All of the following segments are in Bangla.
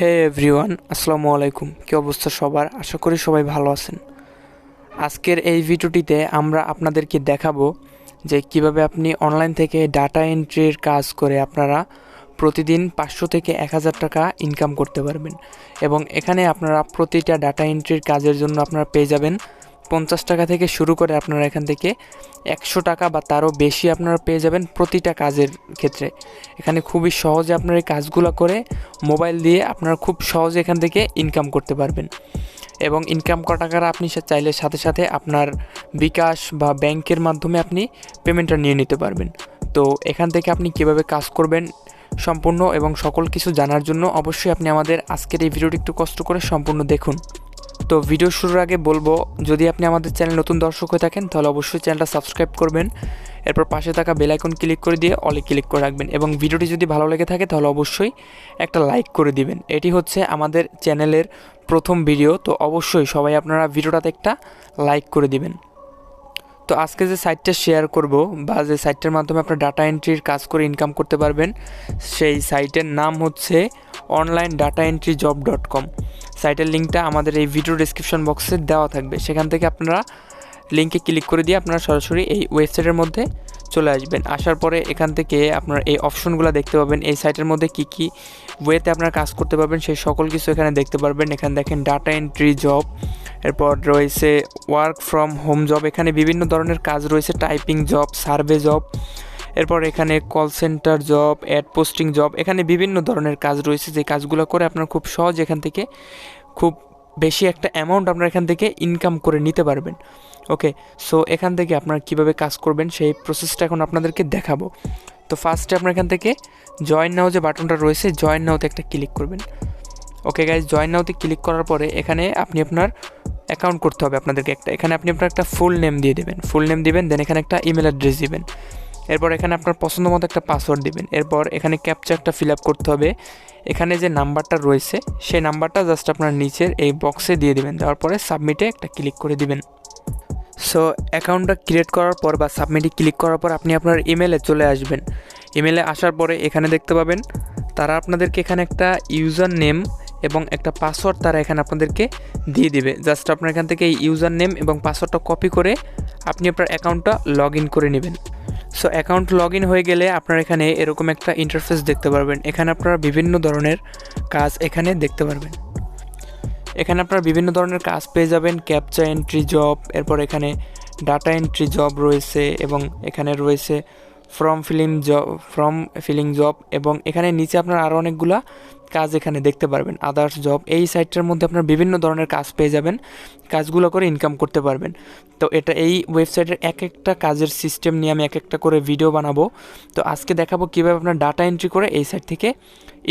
হে এভরিওয়ান, আসসালামু আলাইকুম। কী অবস্থা সবার? আশা করি সবাই ভালো আছেন। আজকের এই ভিডিওটিতে আমরা আপনাদেরকে দেখাবো যে কিভাবে আপনি অনলাইন থেকে ডাটা এন্ট্রির কাজ করে আপনারা প্রতিদিন 500 থেকে 1000 টাকা ইনকাম করতে পারবেন। এবং এখানে আপনারা প্রতিটা ডাটা এন্ট্রির কাজের জন্য আপনারা পেয়ে যাবেন 50 টাকা থেকে শুরু করে আপনারা এখান থেকে 100 টাকা বা তারও বেশি আপনারা পেয়ে যাবেন প্রতিটা কাজের ক্ষেত্রে। এখানে খুবই সহজে আপনারা এই কাজগুলো করে মোবাইল দিয়ে আপনারা খুব সহজে এখান থেকে ইনকাম করতে পারবেন। এবং ইনকাম করা টাকাটা আপনি চাইলে সাথে সাথে আপনার বিকাশ বা ব্যাংকের মাধ্যমে আপনি পেমেন্টটা নিয়ে নিতে পারবেন। তো এখান থেকে আপনি কিভাবে কাজ করবেন সম্পূর্ণ এবং সকল কিছু জানার জন্য অবশ্যই আপনি আমাদের আজকের এই ভিডিওটি একটু কষ্ট করে সম্পূর্ণ দেখুন। তো ভিডিও শুরুর আগে বলবো, যদি আপনি আমাদের চ্যানেল নতুন দর্শক হয়ে থাকেন তাহলে অবশ্যই চ্যানেলটা সাবস্ক্রাইব করবেন। এরপর পাশে থাকা বেল আইকন ক্লিক করে দিয়ে অলে ক্লিক করে রাখবেন এবং ভিডিওটি যদি ভালো লেগে থাকে তাহলে অবশ্যই একটা লাইক করে দিবেন। এটি হচ্ছে আমাদের চ্যানেলের প্রথম ভিডিও, তো অবশ্যই সবাই আপনারা ভিডিওটাতে একটা লাইক করে দিবেন। তো আজকে যে সাইটটা শেয়ার করব বা যে সাইটটার মাধ্যমে আপনার ডাটা এন্ট্রির কাজ করে ইনকাম করতে পারবেন, সেই সাইটের নাম হচ্ছে onlinedataentryjob.com। সাইটের লিঙ্কটা আমাদের এই ভিডিও ডেসক্রিপশন বক্সে দেওয়া থাকবে, সেখান থেকে আপনারা লিঙ্কে ক্লিক করে দিয়ে আপনারা সরাসরি এই ওয়েবসাইটের মধ্যে চলে আসবেন। আসার পরে এখান থেকে আপনারা এই অপশনগুলো দেখতে পাবেন, এই সাইটের মধ্যে কী কী ওয়েতে আপনারা কাজ করতে পারবেন সেই সকল কিছু এখানে দেখতে পারবেন। এখানে দেখেন ডাটা এন্ট্রি জব, এরপর রয়েছে ওয়ার্ক ফ্রম হোম জব, এখানে বিভিন্ন ধরনের কাজ রয়েছে, টাইপিং জব, সার্ভে জব, এরপর এখানে call centre job, ad posting job, এখানে বিভিন্ন ধরনের কাজ রয়েছে যে কাজগুলো করে আপনারা খুব সহজ এখান থেকে খুব বেশি একটা অ্যামাউন্ট আপনারা এখান থেকে ইনকাম করে নিতে পারবেন। ওকে, সো এখান থেকে আপনারা কীভাবে কাজ করবেন সেই প্রসেসটা এখন আপনাদেরকে দেখাবো। তো ফার্স্টে আপনার এখান থেকে জয়েন নাও যে বাটনটা রয়েছে, জয়েন নাওতে একটা ক্লিক করবেন। ওকে গাইজ, জয়েন নাওতে ক্লিক করার পরে এখানে আপনি আপনার অ্যাকাউন্ট করতে হবে আপনাদেরকে একটা। এখানে আপনি আপনার একটা ফুল নেম দিয়ে দেবেন, ফুল নেম দিবেন, দেন এখানে একটা ইমেল অ্যাড্রেস দিবেন, এরপর এখানে আপনার পছন্দ মতো একটা পাসওয়ার্ড দিবেন, এরপর এখানে ক্যাপচারটা ফিল আপ করতে হবে। এখানে যে নাম্বারটা রয়েছে সেই নাম্বারটা জাস্ট আপনার নিচের এই বক্সে দিয়ে দিবেন, দেওয়ার পরে সাবমিটে একটা ক্লিক করে দিবেন। সো অ্যাকাউন্টটা ক্রিয়েট করার পর বা সাবমিটে ক্লিক করার পর আপনি আপনার ইমেলে চলে আসবেন। ইমেলে আসার পরে এখানে দেখতে পাবেন তারা আপনাদেরকে এখানে একটা ইউজার নেম এবং একটা পাসওয়ার্ড তারা এখানে আপনাদেরকে দিয়ে দিবে। জাস্ট আপনার এখান থেকে এই ইউজার নেম এবং পাসওয়ার্ডটা কপি করে আপনি আপনার অ্যাকাউন্টটা লগ ইন করে নেবেন। সো অ্যাকাউন্ট লগ ইন হয়ে গেলে আপনার এখানে এরকম একটা ইন্টারফেস দেখতে পারবেন। এখানে আপনারা বিভিন্ন ধরনের কাজ এখানে দেখতে পারবেন। এখানে আপনারা বিভিন্ন ধরনের কাজ পেয়ে যাবেন, ক্যাপচা এন্ট্রি জব, এরপর এখানে ডাটা এন্ট্রি জব রয়েছে এবং এখানে রয়েছে ফর্ম ফিলিং জব এবং এখানে নিচে আপনার আরও অনেকগুলা কাজ এখানে দেখতে পারবেন, আদার্স জব। এই সাইটটার মধ্যে আপনার বিভিন্ন ধরনের কাজ পেয়ে যাবেন, কাজগুলো করে ইনকাম করতে পারবেন। তো এটা এই ওয়েবসাইটের এক একটা কাজের সিস্টেম নিয়ে আমি এক একটা করে ভিডিও বানাবো। তো আজকে দেখাবো কীভাবে আপনার ডাটা এন্ট্রি করে এই সাইট থেকে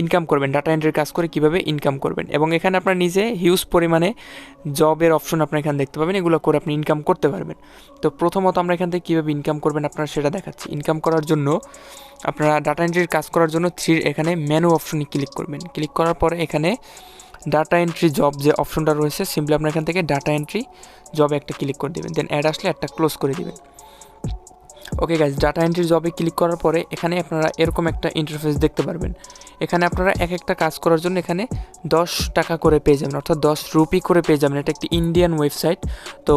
ইনকাম করবেন, ডাটা এন্ট্রির কাজ করে কীভাবে ইনকাম করবেন। এবং এখানে আপনার নিজে হিউজ পরিমাণে জবের অপশন আপনার এখানে দেখতে পাবেন, এগুলো করে আপনি ইনকাম করতে পারবেন। তো প্রথমত আমরা এখান থেকে কীভাবে ইনকাম করবেন আপনারা সেটা দেখাচ্ছি। ইনকাম করার জন্য আপনারা ডাটা এন্ট্রির কাজ করার জন্য এখানে মেনু অপশনে ক্লিক করবেন। ক্লিক করার পরে এখানে ডাটা এন্ট্রি জব যে অপশনটা রয়েছে, সিম্পলি আপনার এখান থেকে ডাটা এন্ট্রি জবে একটা ক্লিক করে দেবেন, দেন অ্যাড আসলে একটা ক্লোজ করে দেবেন। ওকে গাইজ, ডাটা এন্ট্রি জবে ক্লিক করার পরে এখানে আপনারা এরকম একটা ইন্টারফেস দেখতে পারবেন। এখানে আপনারা এক একটা কাজ করার জন্য এখানে 10 টাকা করে পেয়ে যাবেন, অর্থাৎ 10 রুপি করে পেয়ে যাবেন। এটা একটি ইন্ডিয়ান ওয়েবসাইট, তো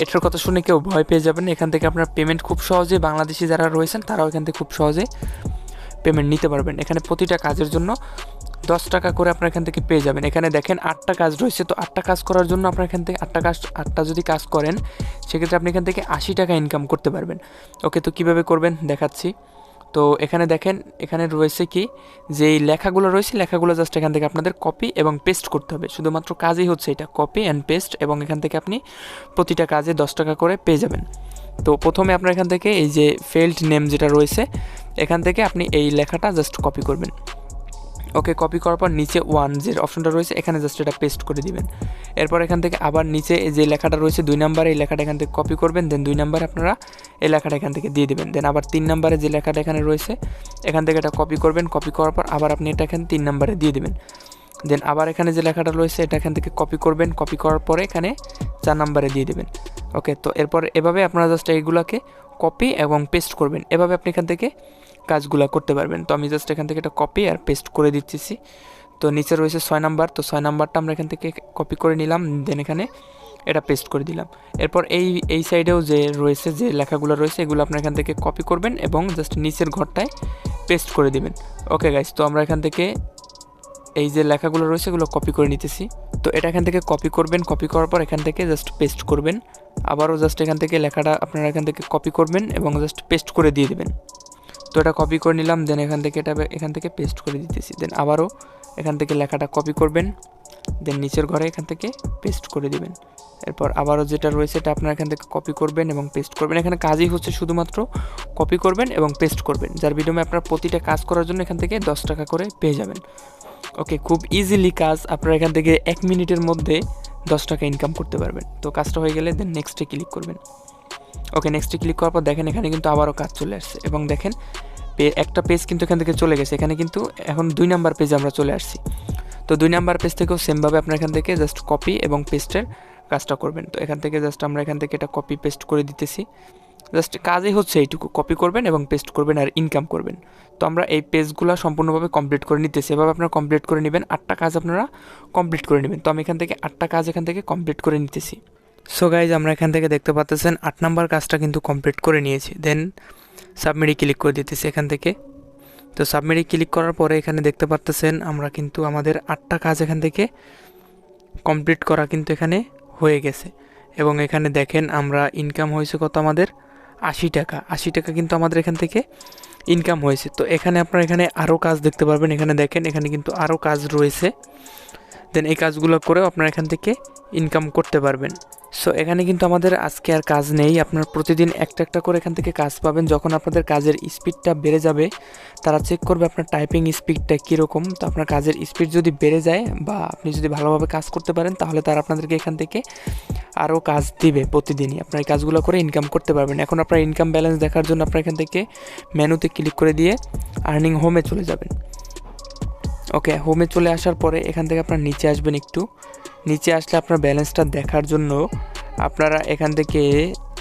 এটার কথা শুনে কেউ ভয় পেয়ে যাবেন। এখান থেকে আপনার পেমেন্ট খুব সহজে, বাংলাদেশি যারা রয়েছেন তারাও এখান থেকে খুব সহজে পেমেন্ট নিতে পারবেন। এখানে প্রতিটা কাজের জন্য 10 টাকা করে আপনার এখান থেকে পেয়ে যাবেন। এখানে দেখেন 8টা কাজ রয়েছে, তো 8টা কাজ করার জন্য আপনার এখান থেকে 8টা যদি কাজ করেন সেক্ষেত্রে আপনি এখান থেকে 80 টাকা ইনকাম করতে পারবেন। ওকে, তো কীভাবে করবেন দেখাচ্ছি। তো এখানে দেখেন এখানে রয়েছে কি যে এই লেখাগুলো রয়েছে, লেখাগুলো জাস্ট এখান থেকে আপনাদের কপি এবং পেস্ট করতে হবে। শুধুমাত্র কাজই হচ্ছে এটা, কপি অ্যান্ড পেস্ট, এবং এখান থেকে আপনি প্রতিটা কাজে 10 টাকা করে পেয়ে যাবেন। তো প্রথমে আপনার এখান থেকে এই যে ফেল্ড নেম যেটা রয়েছে এখান থেকে আপনি এই লেখাটা জাস্ট কপি করবেন। ওকে, কপি করার পর নিচে 1 যে অপশনটা রয়েছে এখানে জাস্ট এটা পেস্ট করে দিবেন। এরপর এখান থেকে আবার নিচে যে লেখাটা রয়েছে 2 নম্বরে, এই লেখাটা এখান থেকে কপি করবেন, দেন 2 নম্বরে আপনারা এই লেখাটা এখান থেকে দিয়ে দেবেন। দেন আবার 3 নম্বরে যে লেখাটা এখানে রয়েছে এখান থেকে এটা কপি করবেন, কপি করার পর আবার আপনি এটা এখানে 3 নম্বরে দিয়ে দেবেন। দেন আবার এখানে যে লেখাটা রয়েছে এটা এখান থেকে কপি করবেন, কপি করার পরে এখানে 4 নম্বরে দিয়ে দেবেন। ওকে, তো এরপর এভাবে আপনারা জাস্ট এইগুলোকে কপি এবং পেস্ট করবেন, এভাবে আপনি এখান থেকে কাজগুলো করতে পারবেন। তো আমি জাস্ট এখান থেকে এটা কপি আর পেস্ট করে দিচ্ছি। তো নিচে রয়েছে 6 নাম্বার, তো 6 নাম্বারটা আমরা এখান থেকে কপি করে নিলাম, দেন এখানে এটা পেস্ট করে দিলাম। এরপর এই সাইডেও যে রয়েছে, যে লেখাগুলো রয়েছে, এগুলো আপনার এখান থেকে কপি করবেন এবং জাস্ট নিচের ঘরটায় পেস্ট করে দিবেন। ওকে গাইস, তো আমরা এখান থেকে এই যে লেখাগুলো রয়েছে এগুলো কপি করে নিতেছি। তো এটা এখান থেকে কপি করবেন, কপি করার পর এখান থেকে জাস্ট পেস্ট করবেন। আবারও জাস্ট এখান থেকে লেখাটা আপনারা এখান থেকে কপি করবেন এবং জাস্ট পেস্ট করে দিয়ে দেবেন। তো এটা কপি করে নিলাম, দেন এখান থেকে এটা এখান থেকে পেস্ট করে দিতেছি। দেন আবারও এখান থেকে লেখাটা কপি করবেন, দেন নিচের ঘরে এখান থেকে পেস্ট করে দিবেন। এরপর আবারও যেটা রয়েছে এটা আপনারা এখান থেকে কপি করবেন এবং পেস্ট করবেন। এখানে কাজই হচ্ছে শুধুমাত্র কপি করবেন এবং পেস্ট করবেন, যার বিনিময়ে আপনার প্রতিটা কাজ করার জন্য এখান থেকে 10 টাকা করে পেয়ে যাবেন। ওকে, খুব ইজিলি কাজ আপনারা এখান থেকে 1 মিনিটের মধ্যে 10 টাকা ইনকাম করতে পারবেন। তো কাজটা হয়ে গেলে দেন নেক্সটে ক্লিক করবেন। ওকে, নেক্সটে ক্লিক করার পর দেখেন এখানে কিন্তু আবারও কাজ চলে আসছে এবং দেখেন একটা পেজ কিন্তু এখান থেকে চলে গেছে। এখানে কিন্তু এখন 2 নাম্বার পেজে আমরা চলে আসছি। তো 2 নাম্বার পেজ থেকেও সেমভাবে আপনারা এখান থেকে জাস্ট কপি এবং পেস্টের কাজটা করবেন। তো এখান থেকে জাস্ট আমরা এখান থেকে এটা কপি পেস্ট করে দিতেছি। জাস্ট কাজই হচ্ছে এইটুকু, কপি করবেন এবং পেস্ট করবেন আর ইনকাম করবেন। তো আমরা এই পেজগুলো সম্পূর্ণভাবে কমপ্লিট করে নিতেছি। এভাবে আপনারা কমপ্লিট করে নেবেন, 8টা কাজ আপনারা কমপ্লিট করে নেবেন। তো আমি এখান থেকে 8টা কাজ এখান থেকে কমপ্লিট করে নিতেছি। সো গাইজ, আমরা এখান থেকে দেখতে পাচ্ছেন 8 নাম্বার কাজটা কিন্তু কমপ্লিট করে নিয়েছি। দেন সাবমিটে ক্লিক করে দিতেছি এখান থেকে। তো সাবমিটে ক্লিক করার পরে এখানে দেখতে পাচ্ছেন আমরা কিন্তু আমাদের 8টা কাজ এখান থেকে কমপ্লিট করা কিন্তু এখানে হয়ে গেছে। এবং এখানে দেখেন আমরা ইনকাম হয়েছে কত, আমাদের 80 টাকা। 80 টাকা কিন্তু আমাদের এখান থেকে ইনকাম হয়েছে। তো এখানে আপনারা এখানে আরও কাজ দেখতে পারবেন। এখানে দেখেন এখানে কিন্তু আরও কাজ রয়েছে। দেন এই কাজগুলো করেও আপনারা এখান থেকে ইনকাম করতে পারবেন। সো এখানে কিন্তু আমাদের আজকে আর কাজ নেই, আপনারা প্রতিদিন একটা একটা করে এখান থেকে কাজ পাবেন। যখন আপনাদের কাজের স্পিডটা বেড়ে যাবে, তারা চেক করবে আপনার টাইপিং স্পিডটা কীরকম। তো আপনার কাজের স্পিড যদি বেড়ে যায় বা আপনি যদি ভালোভাবে কাজ করতে পারেন, তাহলে তারা আপনাদেরকে এখান থেকে আরও কাজ দিবে প্রতিদিনই। আপনার এই কাজগুলো করে ইনকাম করতে পারবেন। এখন আপনার ইনকাম ব্যালেন্স দেখার জন্য আপনার এখান থেকে মেনুতে ক্লিক করে দিয়ে আর্নিং হোমে চলে যাবেন। ওকে, হোমে চলে আসার পরে এখান থেকে আপনার নিচে আসবেন। একটু নিচে আসলে আপনার ব্যালেন্সটা দেখার জন্য আপনারা এখান থেকে,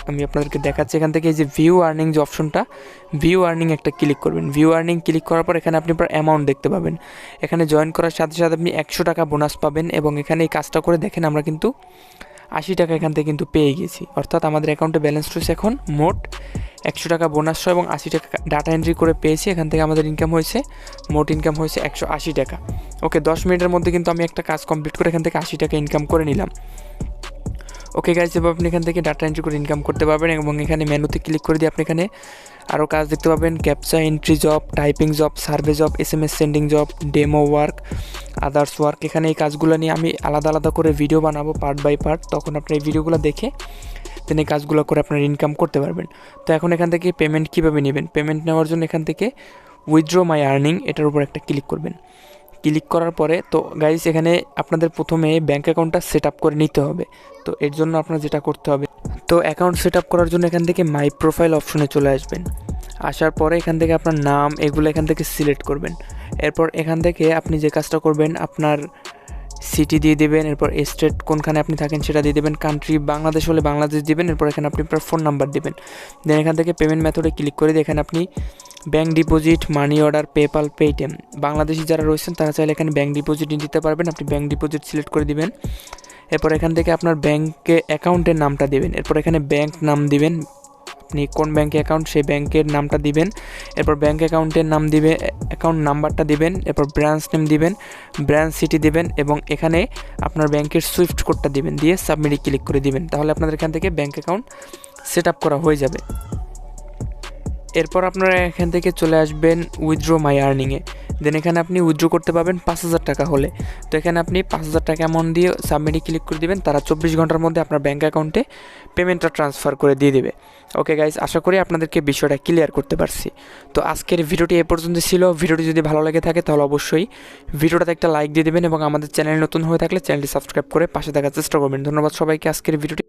আমি আপনাদেরকে দেখাচ্ছি, এখান থেকে এই যে ভিউ আর্নিং যে অপশনটা, ভিউ আর্নিং একটা ক্লিক করবেন। ভিউ আর্নিং ক্লিক করার পর এখানে আপনি আপনার অ্যামাউন্ট দেখতে পাবেন। এখানে জয়েন করার সাথে সাথে আপনি 100 টাকা বোনাস পাবেন। এবং এখানে এই কাজটা করে দেখেন আমরা কিন্তু 80 টাকা এখান থেকে কিন্তু পেয়ে গেছি। অর্থাৎ আমাদের অ্যাকাউন্টে ব্যালেন্স রয়েছে এখন মোট 100 টাকা বোনাস সহ এবং 80 টাকা ডাটা এন্ট্রি করে পেয়েছি। এখান থেকে আমাদের ইনকাম হয়েছে, মোট ইনকাম হয়েছে 180 টাকা। ওকে, 10 মিনিটের মধ্যে কিন্তু আমি একটা কাজ কমপ্লিট করে এখান থেকে 80 টাকা ইনকাম করে নিলাম। ওকে গাইজ, এবার আপনি এখান থেকে ডাটা এন্ট্রি করে ইনকাম করতে পারবেন। এবং এখানে মেনুতে ক্লিক করে দিয়ে আপনি এখানে আরও কাজ দেখতে পাবেন, captcha entry job, typing job, survey job, SMS sending job, demo work, others work. এখানে এই কাজগুলো নিয়ে আমি আলাদা আলাদা করে ভিডিও বানাবো পার্ট বাই পার্ট, তখন আপনি এই ভিডিওগুলো দেখে দেন এই কাজগুলো করে আপনার ইনকাম করতে পারবেন। তো এখন এখান থেকে পেমেন্ট কীভাবে নেবেন, পেমেন্ট নেওয়ার জন্য এখান থেকে উইথড্র মাই আর্নিং এটার উপর একটা ক্লিক করবেন। ক্লিক করার পরে তো গাইস এখানে আপনাদের প্রথমে ব্যাঙ্ক অ্যাকাউন্টটা সেট আপ করে নিতে হবে। তো এর জন্য আপনার যেটা করতে হবে, তো অ্যাকাউন্ট সেট আপ করার জন্য এখান থেকে মাই প্রোফাইল অপশনে চলে আসবেন। আসার পরে এখান থেকে আপনার নাম এগুলো এখান থেকে সিলেক্ট করবেন। এরপর এখান থেকে আপনি যে কাজটা করবেন, আপনার সিটি দিয়ে দেবেন, এরপর স্টেট কোনখানে আপনি থাকেন সেটা দিয়ে দেবেন, কান্ট্রি বাংলাদেশ হলে বাংলাদেশ দিবেন, এরপর এখানে আপনি আপনার ফোন নাম্বার দেবেন। দেন এখান থেকে পেমেন্ট মেথডে ক্লিক করে দিয়ে এখানে আপনি bank deposit, money order, PayPal, Paytm, Bangladeshi যারা রয়েছেন তারা চাইলে এখানে ব্যাঙ্ক ডিপোজিট দিতে পারবেন। আপনি ব্যাঙ্ক ডিপোজিট সিলেক্ট করে দিবেন। এরপর এখান থেকে আপনার ব্যাঙ্কে অ্যাকাউন্টের নামটা দিবেন। এরপর এখানে ব্যাঙ্ক নাম দিবেন, আপনি কোন ব্যাঙ্কে অ্যাকাউন্ট সেই ব্যাঙ্কের নামটা দিবেন। এরপর ব্যাঙ্ক অ্যাকাউন্টের নাম দিবে, অ্যাকাউন্ট নাম্বারটা দিবেন। এরপর ব্রাঞ্চ নেম দিবেন, ব্রাঞ্চ সিটি দিবেন এবং এখানে আপনার ব্যাঙ্কের সুইফট কোডটা দিবেন, দিয়ে সাবমিটে ক্লিক করে দিবেন। তাহলে আপনাদের এখান থেকে ব্যাঙ্ক অ্যাকাউন্ট সেট আপ করা হয়ে যাবে। এরপর আপনারা এখান থেকে চলে আসবেন উইথড্র মাই আর্নিংয়ে। দেন এখানে আপনি উইথড্র করতে পারবেন 5000 টাকা হলে। তো এখানে আপনি 5000 টাকা অ্যামাউন্ট দিয়ে সাবমিটে ক্লিক করে দিবেন। তারা 24 ঘন্টার মধ্যে আপনার ব্যাঙ্ক অ্যাকাউন্টে পেমেন্টটা ট্রান্সফার করে দিয়ে দেবে। ওকে গাইস, আশা করি আপনাদেরকে বিষয়টা ক্লিয়ার করতে পারছি। তো আজকের ভিডিওটি এ পর্যন্ত ছিল। ভিডিওটি যদি ভালো লাগে থাকে তাহলে অবশ্যই ভিডিওটাতে একটা লাইক দিয়ে দেবেন এবং আমাদের চ্যানেল নতুন হয়ে থাকলে চ্যানেলটি সাবস্ক্রাইব করে পাশে থাকার চেষ্টা করবেন। ধন্যবাদ সবাইকে। আজকের ভিডিওটি